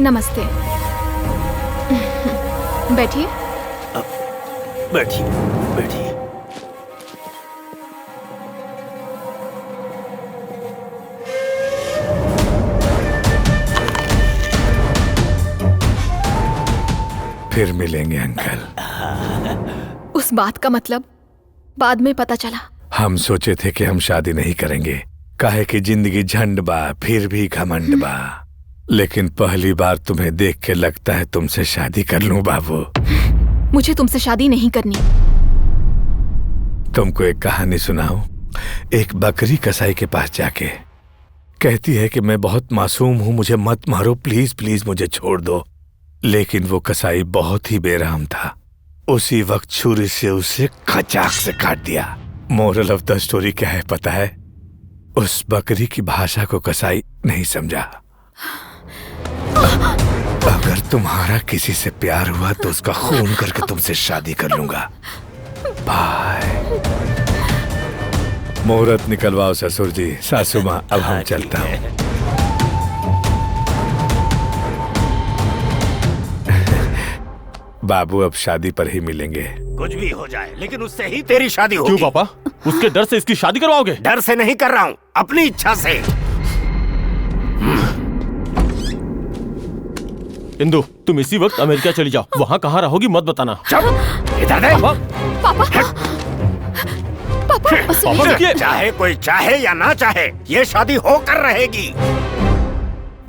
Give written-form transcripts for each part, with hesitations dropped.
नमस्ते। बैठिए। बैठिए बैठिए। फिर मिलेंगे अंकल। उस बात का मतलब बाद में पता चला। हम सोचे थे कि हम शादी नहीं करेंगे, काहे कि जिंदगी झंड बा फिर भी घमंड बा। लेकिन पहली बार तुम्हें देख के लगता है तुमसे शादी कर लूं बाबू। मुझे तुमसे शादी नहीं करनी। तुमको एक कहानी सुनाऊं? एक बकरी कसाई के पास जाके कहती है कि मैं बहुत मासूम हूं, मुझे मत मारो, प्लीज प्लीज मुझे छोड़ दो। लेकिन वो कसाई बहुत ही बेरहम था, उसी वक्त छुरी से उसे खचाक से काट दिया। मोरल ऑफ द स्टोरी क्या है पता है? उस बकरी की भाषा को कसाई नहीं समझा। अगर तुम्हारा किसी से प्यार हुआ तो उसका खून करके तुमसे शादी कर लूंगा। बाय। मुहूर्त निकलवाओ ससुर जी। सासू माँ अब हम चलता हूँ। बाबू अब शादी पर ही मिलेंगे। कुछ भी हो जाए लेकिन उससे ही तेरी शादी होगी। क्यों पापा? उसके डर से इसकी शादी करवाओगे? डर से नहीं कर रहा हूँ, अपनी इच्छा से। इंदु, तुम इसी वक्त अमेरिका चली जाओ। वहाँ कहाँ रहोगी मत बताना। चुप, इधर देख। पापा, पापा रुकिए। चाहे कोई चाहे या ना चाहे, ये शादी होकर रहेगी।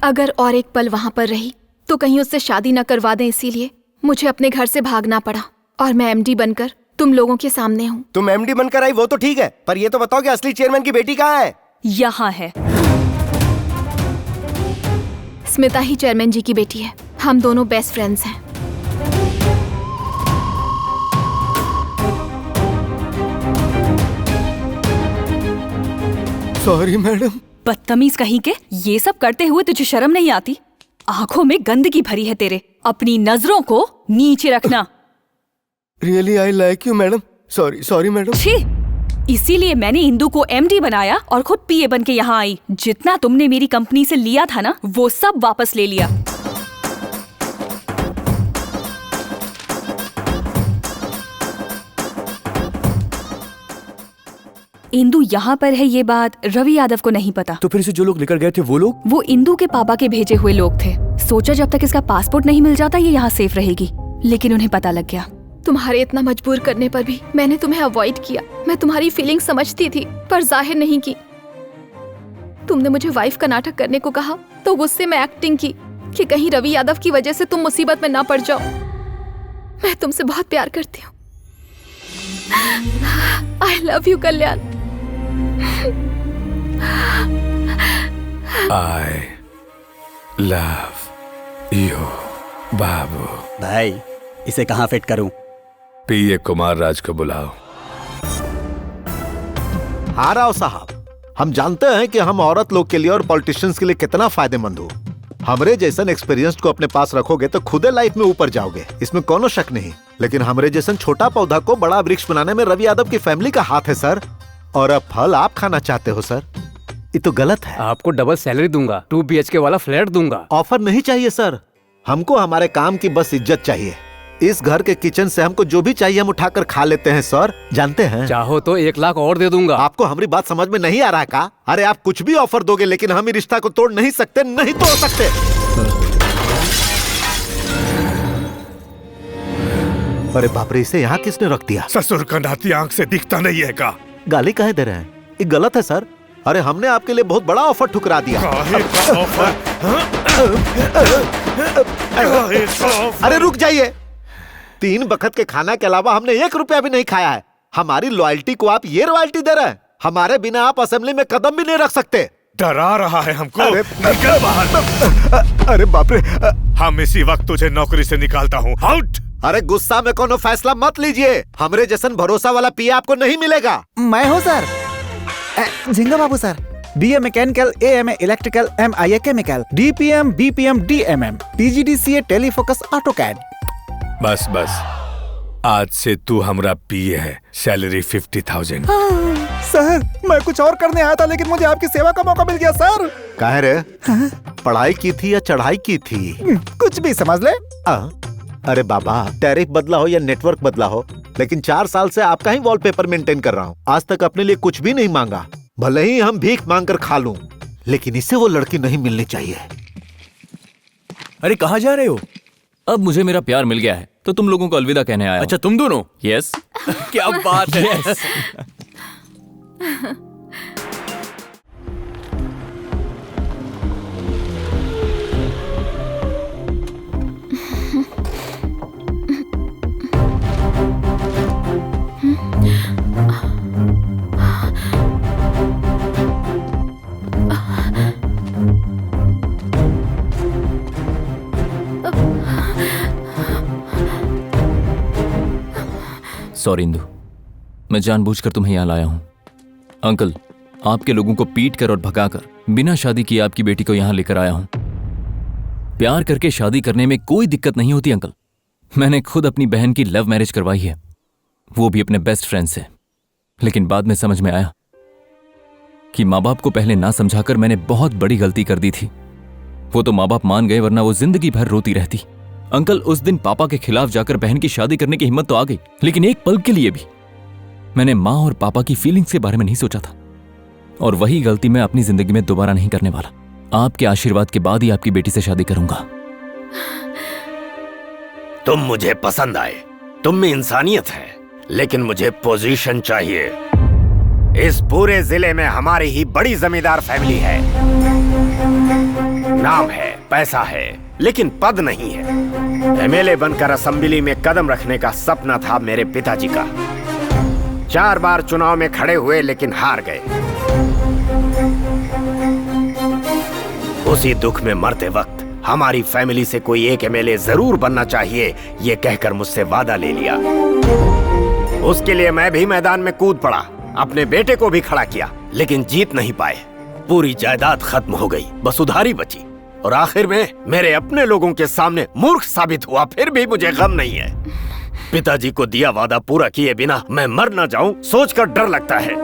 अगर और एक पल वहाँ पर रही तो कहीं उससे शादी न करवा दें, इसीलिए मुझे अपने घर से भागना पड़ा और मैं एमडी बनकर तुम लोगों के सामने हूँ। तुम एमडी बनकर आई वो तो ठीक है, पर ये तो बताओ कि असली चेयरमैन की बेटी कहाँ है? यहाँ है। स्मिता ही चेयरमैन जी की बेटी है। हम दोनों बेस्ट फ्रेंड्स हैं। Sorry madam. बदतमीज कहीं के, ये सब करते हुए तुझे शर्म नहीं आती? आंखों में गंदगी भरी है तेरे। अपनी नजरों को नीचे रखना। Really I like you madam. Sorry sorry madam. छी, इसीलिए मैंने इंदु को एमडी बनाया और खुद पीए बन के यहाँ आई। जितना तुमने मेरी कंपनी से लिया था ना, वो सब वापस ले लिया। इंदु यहाँ पर है, ये बात रवि यादव को नहीं पता। तो फिर से जो लोग लेकर गए थे वो लोग? वो इंदु के पापा के भेजे हुए लोग थे। सोचा जब तक इसका पासपोर्ट नहीं मिल जाता ये यहाँ सेफ रहेगी, लेकिन उन्हें पता लग गया। तुम्हारे इतना मजबूर करने पर भी मैंने तुम्हें अवॉइड किया। मैं तुम्हारी फीलिंग समझती थी पर जाहिर नहीं की। तुमने मुझे वाइफ का नाटक करने को कहा तो गुस्से में एक्टिंग की कि कहीं रवि यादव की वजह से तुम मुसीबत में ना पड़ जाओ। मैं तुमसे बहुत प्यार करती हूँ। I love you Kalyan. I love you, बाबू। भाई, इसे कहाँ फिट करूं? पीए कुमार राज को बुलाओ। हाँ राव साहब, हम जानते हैं कि हम औरत लोग के लिए और पॉलिटिशियंस के लिए कितना फायदेमंद हो। हमरे जैसन एक्सपीरियंस को अपने पास रखोगे तो खुदे लाइफ में ऊपर जाओगे, इसमें कोनो शक नहीं। लेकिन हमरे जैसन छोटा पौधा को बड़ा वृक्ष बनाने में रवि यादव की फैमिली का हाथ है सर। और अब फल आप खाना चाहते हो सर, ये तो गलत है। आपको डबल सैलरी दूंगा, 2 BHK वाला फ्लैट दूंगा। ऑफर नहीं चाहिए सर, हमको हमारे काम की बस इज्जत चाहिए। इस घर के किचन से हमको जो भी चाहिए हम उठाकर खा लेते हैं सर, जानते हैं। चाहो तो 1 लाख और दे दूंगा। आपको हमारी बात समझ में नहीं आ रहा का? अरे आप कुछ भी ऑफर दोगे लेकिन हम रिश्ता को तोड़ नहीं सकते, नहीं तोड़ सकते। अरे बाप रे, इसे यहाँ किसने रख दिया? ससुर का नाती आंख से दिखता नहीं है का? गाली काहे दे रहे हैं? ये गलत है सर। अरे हमने आपके लिए बहुत बड़ा ऑफर ठुकरा दिया। अरे रुक जाइए, 3 बखत के खाना के अलावा हमने 1 रुपया भी नहीं खाया है। हमारी लॉयल्टी को आप ये रॉयल्टी दे रहे हैं? हमारे बिना आप असेंबली में कदम भी नहीं रख सकते। डरा रहा है हमको। निकल बाहर। अरे बाप रे, हम इसी वक्त तुझे नौकरी से निकालता हूँ। आउट। अरे गुस्सा में कोनो फैसला मत लीजिए, हमरे जैसन भरोसा वाला पीए आपको नहीं मिलेगा। मैं हूँ sir, Jhinga Babu sir. BA mechanical, AMA electrical, MIA chemical, DPM, BPM, DMM, PGDCA टेलीफोकस ऑटोकैड। बस बस, आज से तू हमरा पीए है। सैलरी 50,000। सर, मैं कुछ और करने आया था लेकिन मुझे आपकी सेवा का मौका मिल गया सर। काहे रे? पढ़ाई की थी या चढ़ाई की थी? कुछ भी समझ ले। अरे बाबा, टैरिफ बदला हो या नेटवर्क बदला हो, लेकिन 4 साल से आपका ही वॉलपेपर मेंटेन कर रहा हूँ। आज तक अपने लिए कुछ भी नहीं मांगा, भले ही हम भीख मांग कर खा लूं, लेकिन इससे वो लड़की नहीं मिलनी चाहिए। अरे कहाँ जा रहे हो? अब मुझे मेरा प्यार मिल गया है तो तुम लोगों को अलविदा कहने आया हूं। अच्छा, तुम दोनों? यस। क्या बात है। सॉरी इंदु, मैं जानबूझकर तुम्हें यहाँ लाया हूँ। अंकल, आपके लोगों को पीट कर और भगाकर बिना शादी किए आपकी बेटी को यहाँ लेकर आया हूँ। प्यार करके शादी करने में कोई दिक्कत नहीं होती अंकल। मैंने खुद अपनी बहन की लव मैरिज करवाई है, वो भी अपने बेस्ट फ्रेंड से। लेकिन बाद में समझ में आया कि माँ बाप को पहले ना समझाकर मैंने बहुत बड़ी गलती कर दी थी। वो तो माँ बाप मान गए, वरना वो जिंदगी भर रोती रहती। अंकल, उस दिन पापा के खिलाफ जाकर बहन की शादी करने की हिम्मत तो आ गई, लेकिन एक पल के लिए भी मैंने माँ और पापा की फीलिंग्स के बारे में नहीं सोचा था। और वही गलती मैं अपनी जिंदगी में दोबारा नहीं करने वाला। आपके आशीर्वाद के बाद ही आपकी बेटी से शादी करूंगा। तुम मुझे पसंद आए, तुम में इंसानियत है, लेकिन मुझे पोजीशन चाहिए। इस पूरे जिले में हमारी ही बड़ी जमींदार फैमिली है। नाम है, पैसा है, लेकिन पद नहीं है। एमएलए बनकर असेंबली में कदम रखने का सपना था मेरे पिताजी का। 4 बार चुनाव में खड़े हुए, लेकिन हार गए। उसी दुख में मरते वक्त हमारी फैमिली से कोई एक एमएलए जरूर बनना चाहिए, ये कहकर मुझसे वादा ले लिया। उसके लिए मैं भी मैदान में कूद पड़ा, अपने बेटे को भी खड़ा किया, लेकिन जीत नहीं पाए। पूरी जायदाद खत्म हो गई, बस उधारी बची। और आखिर में मेरे अपने लोगों के सामने मूर्ख साबित हुआ। फिर भी मुझे गम नहीं है। पिताजी को दिया वादा पूरा किए बिना मैं मर न जाऊं, सोचकर डर लगता है।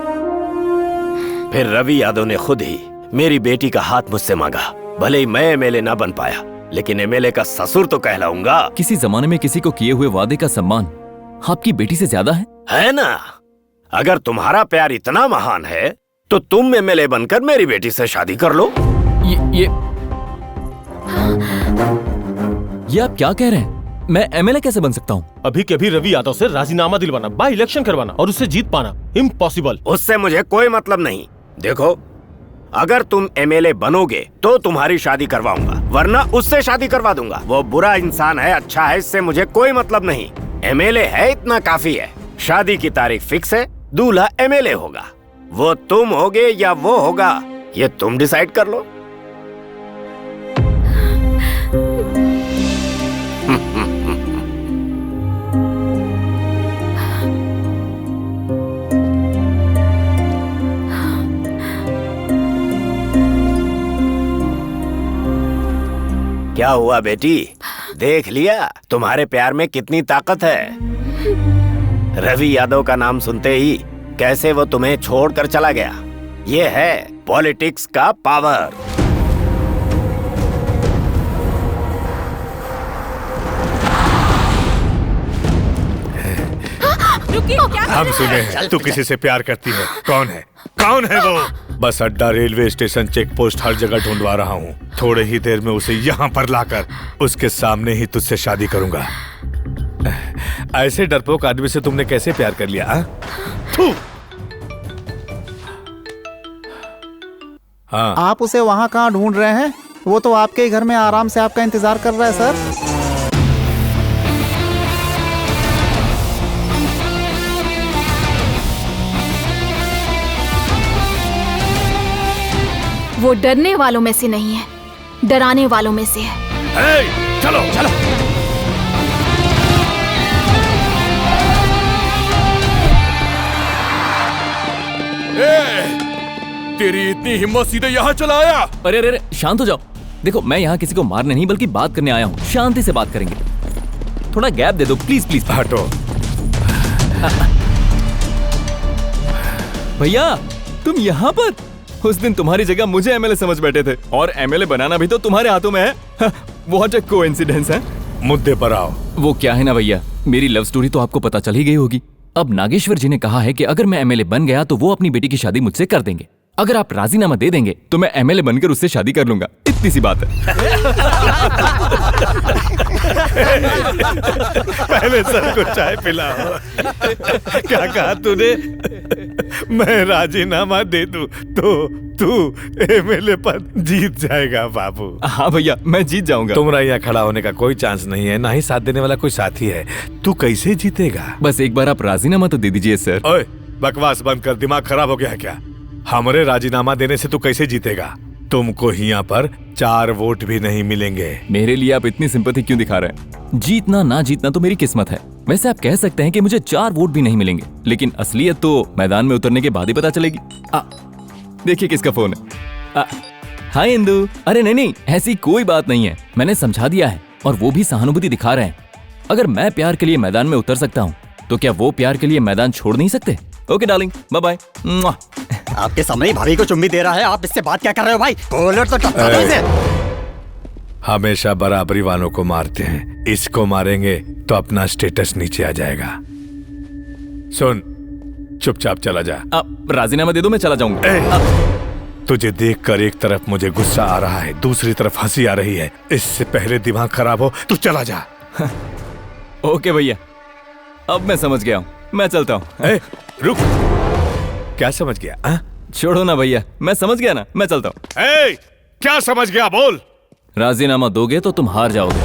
फिर रवि यादव ने खुद ही मेरी बेटी का हाथ मुझसे मांगा। भले ही मैं एमएलए ना बन पाया, लेकिन एमएलए का ससुर तो कहलाऊंगा। किसी जमाने में किसी को किए हुए वादे का सम्मान आपकी बेटी से ज्यादा है ना? अगर तुम्हारा प्यार इतना महान है तो तुम एमएलए बनकर मेरी बेटी से शादी कर लो। ये आप क्या कह रहे हैं? मैं एमएलए कैसे बन सकता हूँ? अभी के अभी रवि यादव से राजीनामा दिलवाना, बाई इलेक्शन करवाना और उससे जीत पाना इम्पॉसिबल। उससे मुझे कोई मतलब नहीं। देखो, अगर तुम एमएलए बनोगे तो तुम्हारी शादी करवाऊंगा, वरना उससे शादी करवा दूंगा। वो बुरा इंसान है, अच्छा है, इससे मुझे कोई मतलब नहीं। एमएलए है, इतना काफी है। शादी की तारीख फिक्स है, दूल्हा एमएलए होगा। वो तुम होगे या वो होगा, ये तुम डिसाइड कर लो। क्या हुआ बेटी, देख लिया तुम्हारे प्यार में कितनी ताकत है। रवि यादव का नाम सुनते ही कैसे वो तुम्हें छोड़कर चला गया। ये है पॉलिटिक्स का पावर। हम सुने तू किसी से प्यार करती है। कौन है? कौन है वो? बस अड्डा, रेलवे स्टेशन, चेक पोस्ट, हर जगह ढूंढवा रहा हूँ। थोड़े ही देर में उसे यहाँ पर लाकर उसके सामने ही तुझसे शादी करूंगा। ऐसे डरपोक आदमी से तुमने कैसे प्यार कर लिया? हाँ। आप उसे वहाँ कहाँ ढूंढ रहे हैं? वो तो आपके ही घर में आराम से आपका इंतजार कर रहा है सर। वो डरने वालों में से नहीं है, डराने वालों में से है। चलो चलो। तेरी इतनी हिम्मत सीधे यहाँ चला आया? अरे अरे शांत हो जाओ। देखो, मैं यहाँ किसी को मारने नहीं बल्कि बात करने आया हूँ। शांति से बात करेंगे, थोड़ा गैप दे दो प्लीज प्लीज। हटो। भैया तुम यहाँ पर? उस दिन तुम्हारी जगह मुझे एमएलए समझ बैठे थे और एमएलए बनाना भी तो तुम्हारे हाथों में है। व्हाट अ कोइंसिडेंस है। मुद्दे पर आओ। वो क्या है ना भैया, मेरी लव स्टोरी तो आपको पता चल ही गई होगी। अब नागेश्वर जी ने कहा है कि अगर मैं एमएलए बन गया तो वो अपनी बेटी की शादी मुझसे कर देंगे। अगर आप राजीनामा दे देंगे तो मैं एमएलए बनकर उससे शादी कर लूंगा। इतनी सी बात है। पहले सबको चाय पिलाओ। क्या कहा तूने? मैं राजीनामा दे दूं तो तू एमएलए पद जीत जाएगा बाबू। हाँ भैया, मैं जीत जाऊंगा। तुम्हारा यहाँ खड़ा होने का कोई चांस नहीं है, ना ही साथ देने वाला कोई साथी है। तू कैसे जीतेगा? बस एक बार आप राजीनामा तो दे दीजिए सर। ओए, बकवास बंद कर। दिमाग खराब हो गया है क्या? हमारे राजीनामा देने से तू कैसे जीतेगा? तुमको यहाँ पर 4 वोट भी नहीं मिलेंगे। मेरे लिए आप इतनी सिंपैथी क्यों दिखा रहे हैं? जीतना ना जीतना तो मेरी किस्मत है। वैसे आप कह सकते हैं कि मुझे 4 वोट भी नहीं मिलेंगे, लेकिन असलियत तो मैदान में उतरने के बाद ही पता चलेगी। देखिए किसका फोन है। हाय इंदु। अरे नहीं, ऐसी कोई बात नहीं है। मैंने समझा दिया है और वो भी सहानुभूति दिखा रहे हैं। अगर मैं प्यार के लिए मैदान में उतर सकता हूँ तो क्या वो प्यार के लिए मैदान छोड़ नहीं सकते? Okay darling, bye bye. आपके सामने ही भाभी को चुम्मी दे रहा है, आप इससे बात क्या कर रहे हो भाई? कॉलर तो टपका दो इसे। हमेशा बराबरी वालों को मारते हैं, इसको मारेंगे तो अपना स्टेटस नीचे आ जाएगा। सुन, चुपचाप चला जा। राजीनामा दे दो, मैं चला जाऊंगा। तुझे देखकर एक तरफ मुझे गुस्सा आ रहा है, दूसरी तरफ हंसी आ रही है। इससे पहले दिमाग खराब हो, तू चला जा। ओके भैया, अब मैं समझ गया हूँ, मैं चलता हूँ। रुक, क्या समझ गया? छोड़ो ना भैया, मैं समझ गया ना, मैं चलता हूँ। क्या समझ गया? बोल। राजीनामा दोगे तो तुम हार जाओगे।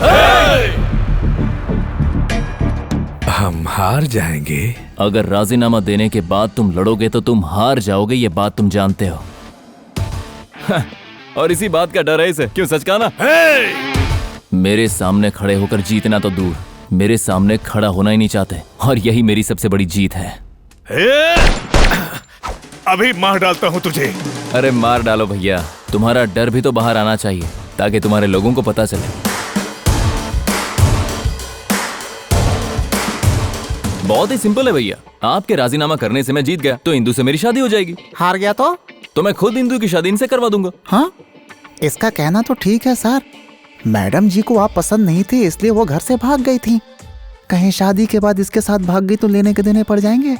हम हार जाएंगे? अगर राजीनामा देने के बाद तुम लड़ोगे तो तुम हार जाओगे, ये बात तुम जानते हो। और इसी बात का डर है इसे, क्यों? सच कहा ना? मेरे सामने खड़े होकर जीतना तो दूर, मेरे सामने खड़ा होना ही नहीं चाहते, और यही मेरी सबसे बड़ी जीत है। अभी मार डालता हूँ तुझे। अरे मार डालो भैया, तुम्हारा डर भी तो बाहर आना चाहिए ताकि तुम्हारे लोगों को पता चले। बहुत ही सिंपल है भैया, आपके राजीनामा करने से मैं जीत गया तो इंदु से मेरी शादी हो जाएगी। हार गया तो मैं खुद इंदु की शादी इनसे करवा दूंगा। हाँ, इसका कहना तो ठीक है सर। मैडम जी को आप पसंद नहीं थे, इसलिए वो घर से भाग गई थी। कहीं शादी के बाद इसके साथ भाग गई तो लेने के देने पड़ जाएंगे।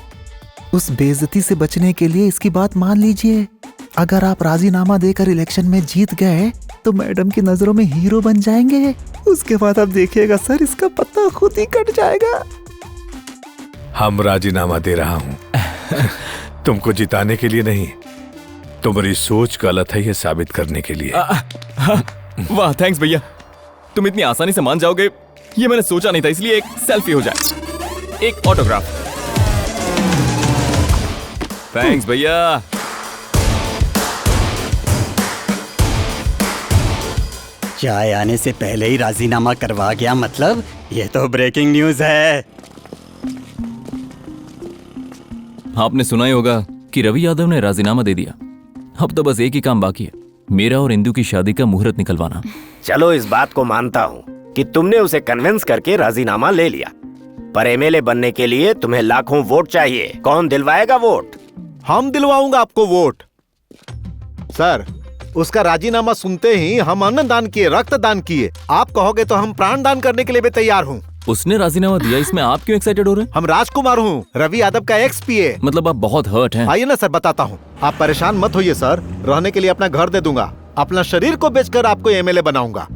उस बेइज्जती से बचने के लिए इसकी बात मान लीजिए। अगर आप राजीनामा देकर इलेक्शन में जीत गए तो मैडम की नजरों में हीरो बन जाएंगे। उसके बाद आप देखिएगा सर, इसका पत्ता खुद ही कट जाएगा। हम राजीनामा दे रहा हूँ तुमको जिताने के लिए नहीं, तुम्हारी सोच गलत है ये साबित करने के लिए। वाह, थैंक्स भैया, तुम इतनी आसानी से मान जाओगे ये मैंने सोचा नहीं था, इसलिए एक सेल्फी हो जाए, एक ऑटोग्राफ। थैंक्स भैया। चाय आने से पहले ही राजीनामा करवा गया, मतलब ये तो ब्रेकिंग न्यूज है। आपने सुना ही होगा कि रवि यादव ने राजीनामा दे दिया। अब तो बस एक ही काम बाकी है, मेरा और इंदु की शादी का मुहूर्त निकलवाना। चलो इस बात को मानता हूँ कि तुमने उसे कन्विंस करके राजीनामा ले लिया, पर एमएलए बनने के लिए तुम्हें लाखों वोट चाहिए। कौन दिलवाएगा वोट? हम दिलवाऊंगा आपको वोट। सर, उसका राजीनामा सुनते ही हम अन्नदान किए, रक्तदान किए। आप कहोगे तो हम प्राण दान करने के लिए भी तैयार हूँ। उसने राजीनामा दिया, इसमें आप क्यों एक्साइटेड हो रहे हैं? हम राजकुमार हूँ, रवि यादव का एक्स पीए। मतलब आप बहुत हर्ट हैं। आइए ना सर, बताता हूँ। आप परेशान मत होइए सर, रहने के लिए अपना घर दे दूंगा, अपना शरीर को बेचकर आपको एमएलए बनाऊंगा।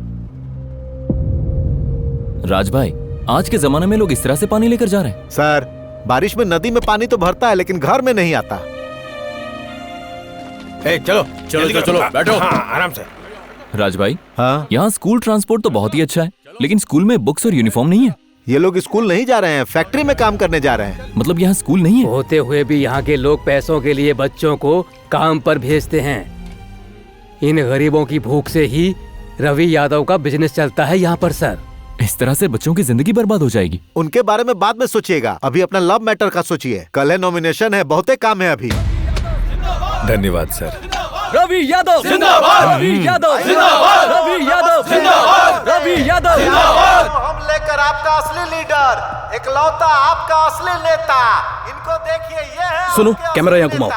राज भाई, आज के जमाने में लोग इस तरह से पानी लेकर जा रहे हैं। सर, बारिश में नदी में पानी तो भरता है लेकिन घर में नहीं आता। चलो चलो चलो, बैठो। हाँ, आराम से। राज भाई, हाँ? यहाँ स्कूल ट्रांसपोर्ट तो बहुत ही अच्छा है, लेकिन स्कूल में बुक्स और यूनिफॉर्म नहीं है। ये लोग स्कूल नहीं जा रहे हैं, फैक्ट्री में काम करने जा रहे हैं। मतलब यहाँ स्कूल नहीं है? होते हुए भी यहाँ के लोग पैसों के लिए बच्चों को काम पर भेजते हैं। इन गरीबों की भूख से ही रवि यादव का बिजनेस चलता है यहाँ पर सर। इस तरह से बच्चों की जिंदगी बर्बाद हो जाएगी। उनके बारे में बाद में सोचिएगा, अभी अपना लव मैटर का सोचिए। कल है नॉमिनेशन है, बहुते काम है अभी। धन्यवाद सर। रवि यादव जिंदाबाद, रवि यादव जिंदाबाद, रवि यादव जिंदाबाद, रवि यादव जिंदाबाद। हम लेकर आपका असली लीडर, इकलौता आपका असली नेता। इनको देखिए, ये है। सुनो, कैमरा यहाँ घुमाओ।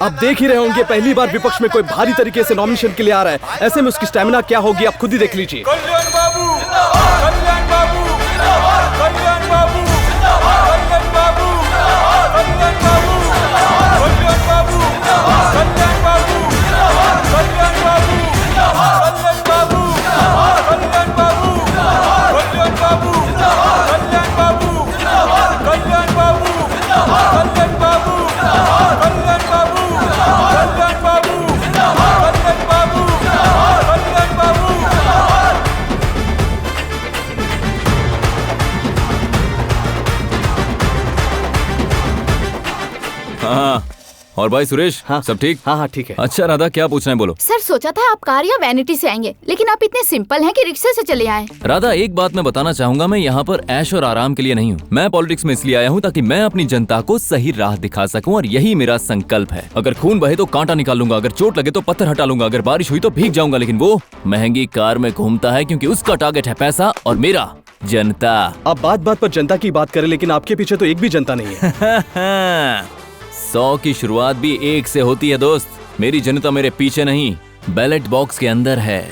आप देख ही रहे होंगे, पहली बार विपक्ष में कोई भारी तरीके से नॉमिनेशन के लिए आ रहा है। ऐसे में उसकी स्टैमिना क्या होगी आप खुद ही देख लीजिए। कल्याण बाबू कल्याण बाबू कल्याण बाबू कल्याण बाबू कल्याण बाबू कल्याण बाबू कल्याण बाबू कल्याण बाबू कल्याण बाबू कल्याण बाबू कल्याण बाबू कल्याण बाबू कल्याण बाबू कल्याण बाबू कल्याण बाबू कल्याण बाबू कल्याण बाबू कल्याण बाबू। हाँ और भाई सुरेश, हाँ सब ठीक? हाँ ठीक है। अच्छा राधा, क्या पूछना है बोलो। सर सोचा था आप कार या वैनिटी से आएंगे, लेकिन आप इतने सिंपल हैं कि रिक्शे से चले आए। राधा, एक बात मैं बताना चाहूंगा, मैं यहाँ पर ऐश और आराम के लिए नहीं हूँ। मैं पॉलिटिक्स में इसलिए आया हूँ ताकि मैं अपनी जनता को सही राह दिखा सकूँ, और यही मेरा संकल्प है। अगर खून बहे तो कांटा निकालूंगा, अगर चोट लगे तो पत्थर हटा लूंगा, अगर बारिश हुई तो भीग जाऊंगा, लेकिन वो महंगी कार में घूमता है क्योंकि उसका टारगेट है पैसा और मेरा जनता। आप बात बात पर जनता की बात करें, लेकिन आपके पीछे तो एक भी जनता नहीं है। 100 की शुरुआत भी 1 से होती है दोस्त। मेरी जनता मेरे पीछे नहीं, बैलेट बॉक्स के अंदर है।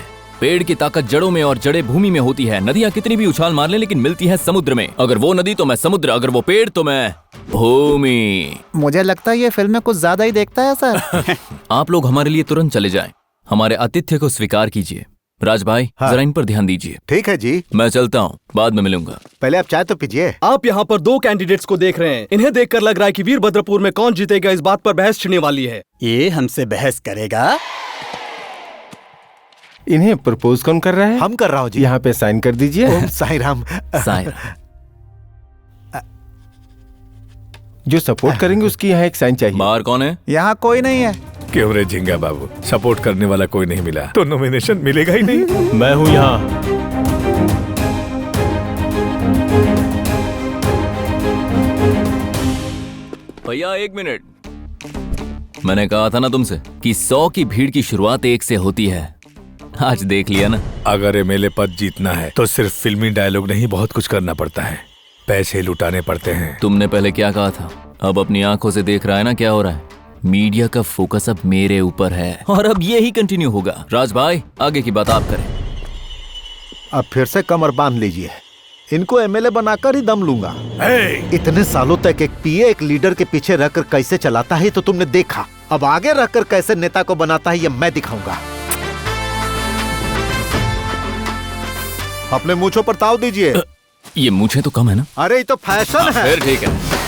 पेड़ की ताकत जड़ों में और जड़ें भूमि में होती है। नदियाँ कितनी भी उछाल मार लें, लेकिन मिलती है समुद्र में। अगर वो नदी तो मैं समुद्र, अगर वो पेड़ तो मैं भूमि। मुझे लगता है ये फिल्म में कुछ ज्यादा ही देखता है सर। आप लोग हमारे लिए तुरंत चले जाएं। हमारे आतिथ्य को स्वीकार कीजिए। राज भाई, जरा इन पर ध्यान दीजिए। ठीक है जी। मैं चलता हूँ, बाद में मिलूंगा। पहले आप चाय तो पीजिए। आप यहाँ पर 2 कैंडिडेट्स को देख रहे हैं। इन्हें देखकर लग रहा है कि वीरभद्रपुर में कौन जीतेगा, इस बात पर बहस छिड़ने वाली है। ये हमसे बहस करेगा? इन्हें प्रपोज कौन कर रहा है? हम कर रहा हूँ जी। यहाँ पे साइन कर दीजिए। ओम साई राम। जो सपोर्ट करेंगे उसकी यहाँ एक साइन चाहिए। बाहर कौन है? यहाँ कोई नहीं है। क्यों रे झिंगा बाबू, सपोर्ट करने वाला कोई नहीं मिला तो नॉमिनेशन मिलेगा ही नहीं। मैं हूँ यहाँ। भैया 1 मिनट। मैंने कहा था ना तुमसे कि 100 की भीड़ की शुरुआत 1 से होती है। आज देख लिया ना। अगर एमएलए पद जीतना है तो सिर्फ फिल्मी डायलॉग नहीं, बहुत कुछ करना पड़ता है। पैसे लुटाने पड़ते हैं। तुमने पहले क्या कहा था? अब अपनी आंखों से देख रहा है ना क्या हो रहा है। मीडिया का फोकस अब मेरे ऊपर है और अब ये ही कंटिन्यू होगा। राज भाई, आगे की बात आप करें। अब फिर से कमर बांध लीजिए। इनको एमएलए बनाकर ही दम लूंगा। इतने सालों तक एक पीए एक लीडर के पीछे रहकर कैसे चलाता है तो तुमने देखा। अब आगे रहकर कैसे नेता को बनाता है ये मैं दिखाऊंगा। अपने मूंछों पर ताव दीजिए। ये मूंछें तो कम है ना? अरे ये तो फैशन है। फिर ठीक है।